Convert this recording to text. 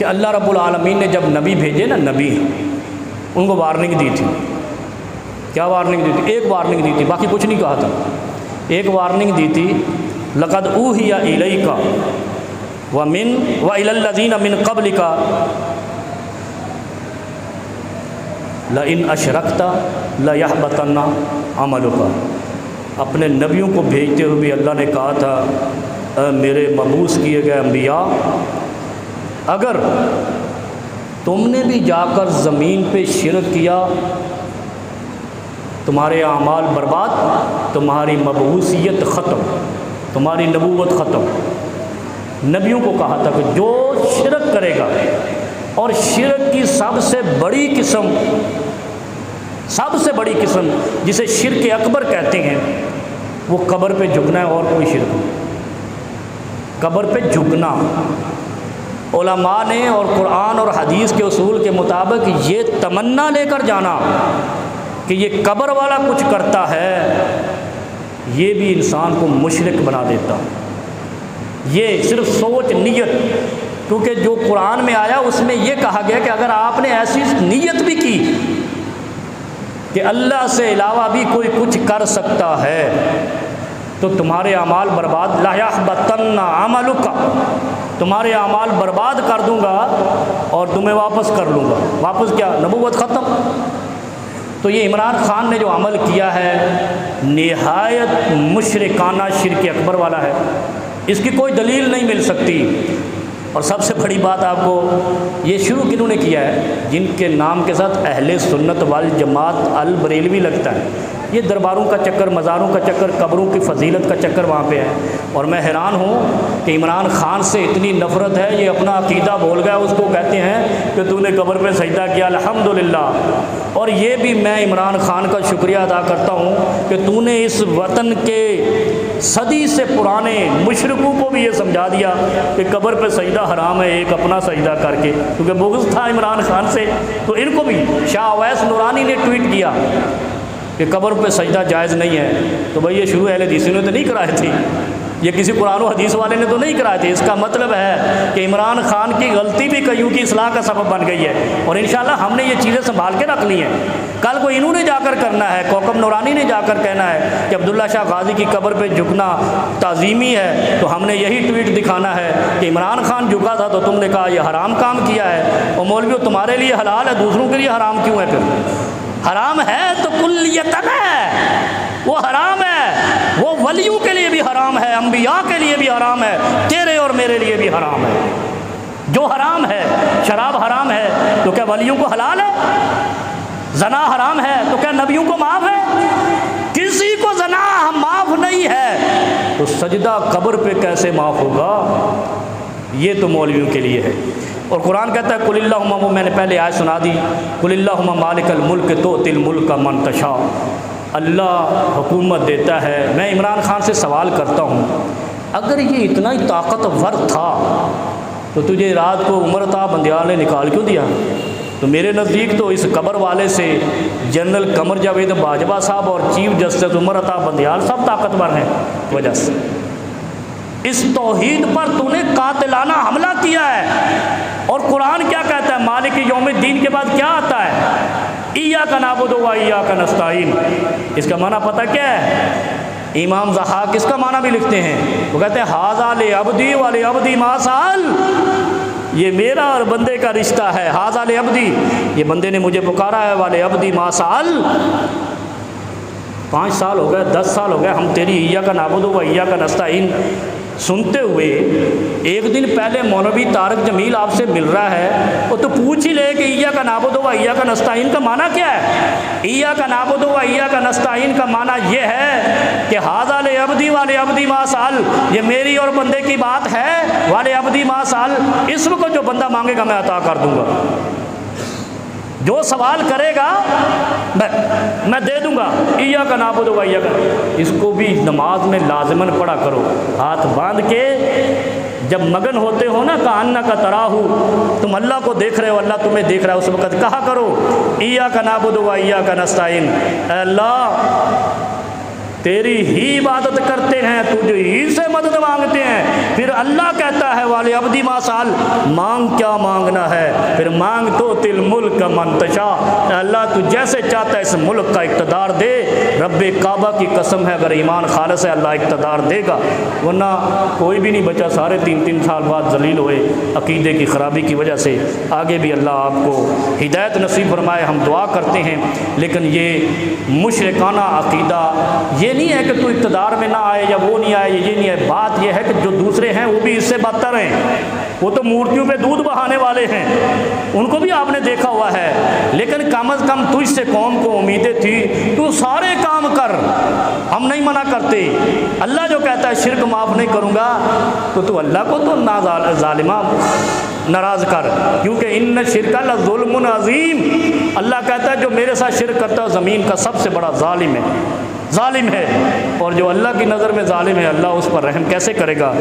کہ اللہ رب العالمین نے جب نبی بھیجے نا، نبی ان کو وارننگ دی تھی. کیا وارننگ دی تھی؟ ایک وارننگ دی تھی، باقی کچھ نہیں کہا تھا. ایک وارننگ دی تھی، لقد اوحی الیک ومن والی الذین من قبلک لئن اشرکت لیحبطن عملک. اپنے نبیوں کو بھیجتے ہوئے بھی اللہ نے کہا تھا، اے میرے مبعوث کیے گئے انبیاء، اگر تم نے بھی جا کر زمین پہ شرک کیا تمہارے اعمال برباد، تمہاری مبعوثیت ختم، تمہاری نبوت ختم. نبیوں کو کہا تھا کہ جو شرک کرے گا، اور شرک کی سب سے بڑی قسم جسے شرک اکبر کہتے ہیں، وہ قبر پہ جھکنا ہے، اور کوئی شرک نہیں. قبر پہ جھکنا علماء نے اور قرآن اور حدیث کے اصول کے مطابق یہ تمنا لے کر جانا کہ یہ قبر والا کچھ کرتا ہے، یہ بھی انسان کو مشرک بنا دیتا. یہ صرف سوچ، نیت، کیونکہ جو قرآن میں آیا اس میں یہ کہا گیا کہ اگر آپ نے ایسی نیت بھی کی کہ اللہ سے علاوہ بھی کوئی کچھ کر سکتا ہے تو تمہارے اعمال برباد. لا یحبطن عملک، تمہارے اعمال برباد کر دوں گا اور تمہیں واپس کر لوں گا. واپس کیا؟ نبوت ختم. تو یہ عمران خان نے جو عمل کیا ہے نہایت مشرکانہ شرک اکبر والا ہے، اس کی کوئی دلیل نہیں مل سکتی. اور سب سے بڑی بات آپ کو یہ شروع کنہوں نے کیا ہے؟ جن کے نام کے ساتھ اہل سنت والجماعت البریلوی لگتا ہے. یہ درباروں کا چکر، مزاروں کا چکر، قبروں کی فضیلت کا چکر وہاں پہ ہے. اور میں حیران ہوں کہ عمران خان سے اتنی نفرت ہے، یہ اپنا عقیدہ بول گیا، اس کو کہتے ہیں کہ تو نے قبر پہ سجدہ کیا، الحمدللہ. اور یہ بھی میں عمران خان کا شکریہ ادا کرتا ہوں کہ تو نے اس وطن کے صدی سے پرانے مشرکوں کو بھی یہ سمجھا دیا کہ قبر پہ سجدہ حرام ہے، ایک اپنا سجدہ کر کے، کیونکہ بغض تھا عمران خان سے. تو ان کو بھی شاہ اویس نورانی نے ٹویٹ کیا کہ قبر پہ سجدہ جائز نہیں ہے. تو بھئی یہ شروع اہل حدیث نے تو نہیں کرائے تھے، یہ کسی قرآن و حدیث والے نے تو نہیں کرائے تھے. اس کا مطلب ہے کہ عمران خان کی غلطی بھی کئیوں کی اصلاح کا سبب بن گئی ہے. اور انشاءاللہ ہم نے یہ چیزیں سنبھال کے رکھ لی ہیں. کل کو انہوں نے جا کر کرنا ہے، کوکب نورانی نے جا کر کہنا ہے کہ عبداللہ شاہ غازی کی قبر پہ جھکنا تعظیمی ہے، تو ہم نے یہی ٹویٹ دکھانا ہے کہ عمران خان جھکا تھا تو تم نے کہا یہ حرام کام کیا ہے. اور مولویوں تمہارے لیے حلال ہے، دوسروں کے لیے حرام کیوں ہے؟ پھر حرام ہے تو کلیتاً ہے، وہ حرام ہے، وہ ولیوں کے لیے بھی حرام ہے، انبیاء کے لیے بھی حرام ہے، تیرے اور میرے لیے بھی حرام ہے. جو حرام ہے، شراب حرام ہے تو کیا ولیوں کو حلال ہے؟ زنا حرام ہے تو کیا نبیوں کو معاف ہے؟ کسی کو زنا معاف نہیں ہے، تو سجدہ قبر پہ کیسے معاف ہوگا؟ یہ تو مولویوں کے لیے ہے. اور قرآن کہتا ہے قل اللہم، وہ میں نے پہلے آیت سنا دی، قل اللہم مالک الملک تؤتی الملک من تشاء. اللہ حکومت دیتا ہے. میں عمران خان سے سوال کرتا ہوں، اگر یہ اتنا ہی طاقتور تھا تو تجھے رات کو عمر عطا بندیال نے نکال کیوں دیا؟ تو میرے نزدیک تو اس قبر والے سے جنرل قمر جاوید باجوہ صاحب اور چیف جسٹس عمر عطا بندیال صاحب طاقتور ہیں وجہ سے. اس توحید پر تو نے قاتلانہ حملہ کیا ہے. اور قرآن کیا کہتا ہے؟ مالک یوم الدین کے بعد کیا آتا ہے؟ ایاک نعبد و ایاک نستعین. اس کا معنی پتہ کیا ہے؟ امام ضحاک اس کا معنی بھی لکھتے ہیں، وہ کہتے ہیں ھذا لعبدی ولعبدی ما سأل. یہ میرا اور بندے کا رشتہ ہے. ھذا لعبدی، یہ بندے نے مجھے پکارا ہے، ولعبدی ما سأل. 5 سال ہو گئے، 10 سال ہو گئے ہم تیری ایاک نعبد و ایاک نستعین سنتے ہوئے. ایک دن پہلے مولوی طارق جمیل آپ سے مل رہا ہے، وہ تو پوچھ ہی لے کہ ایاک نعبد و ایاک نستعین کا معنی کیا ہے؟ ایاک نعبد و ایاک نستعین کا معنی یہ ہے کہ ھذا لعبدی ولعبدی ما سأل، یہ میری اور بندے کی بات ہے. ولعبدی ما سأل، اس وقت جو بندہ مانگے گا میں عطا کر دوں گا، جو سوال کرے گا میں دے دوں گا. ایاک نعبد و ایاک، اس کو بھی نماز میں لازماً پڑھا کرو، ہاتھ باندھ کے. جب مگن ہوتے ہو نا کأنک تراہ، تم اللہ کو دیکھ رہے ہو، اللہ تمہیں دیکھ رہا ہے، اس وقت کہا کرو ایاک نعبد و ایاک نستعین. اے اللہ تیری ہی عبادت کرتے ہیں، تجھے ہی سے مدد مانگتے ہیں۔ پھر اللہ کہتا ہے والے عبدی ما سال، مانگ کیا مانگنا ہے؟ پھر مانگ تو تل ملک من تشاء، اللہ تو جیسے چاہتا ہے اس ملک کا اقتدار دے۔ رب کعبہ کی قسم ہے اگر ایمان خالص ہے اللہ اقتدار دے گا، ورنہ کوئی بھی نہیں بچا، سارے 3 سال بعد ذلیل ہوئے عقیدے کی خرابی کی وجہ سے۔ آگے بھی اللہ آپ کو ہدایت نصیب فرمائے، ہم دعا کرتے ہیں۔ لیکن یہ مشرکانہ عقیدہ یہ نہیں ہے کہ تو اقتدار میں نہ آئے یا وہ نہیں آئے، یہ نہیں ہے۔ بات یہ ہے کہ جو دوسرے ہیں وہ بھی اس سے بدتر ہیں، وہ تو مورتیوں پہ دودھ بہانے والے ہیں، ان کو بھی آپ نے دیکھا ہوا ہے۔ لیکن کم از کم تجھ سے قوم کو امیدیں تھی، تو سارے کام کر، ہم نہیں منع کرتے۔ اللہ جو کہتا ہے شرک معاف نہیں کروں گا، تو اللہ کو تو ظالمہ ناراض کر، کیونکہ ان شرک لظلم عظیم، اللہ کہتا ہے جو میرے ساتھ شرک کرتا ہے زمین کا سب سے بڑا ظالم ہے، اور جو اللہ کی نظر میں ظالم ہے اللہ اس پر رحم کیسے کرے گا؟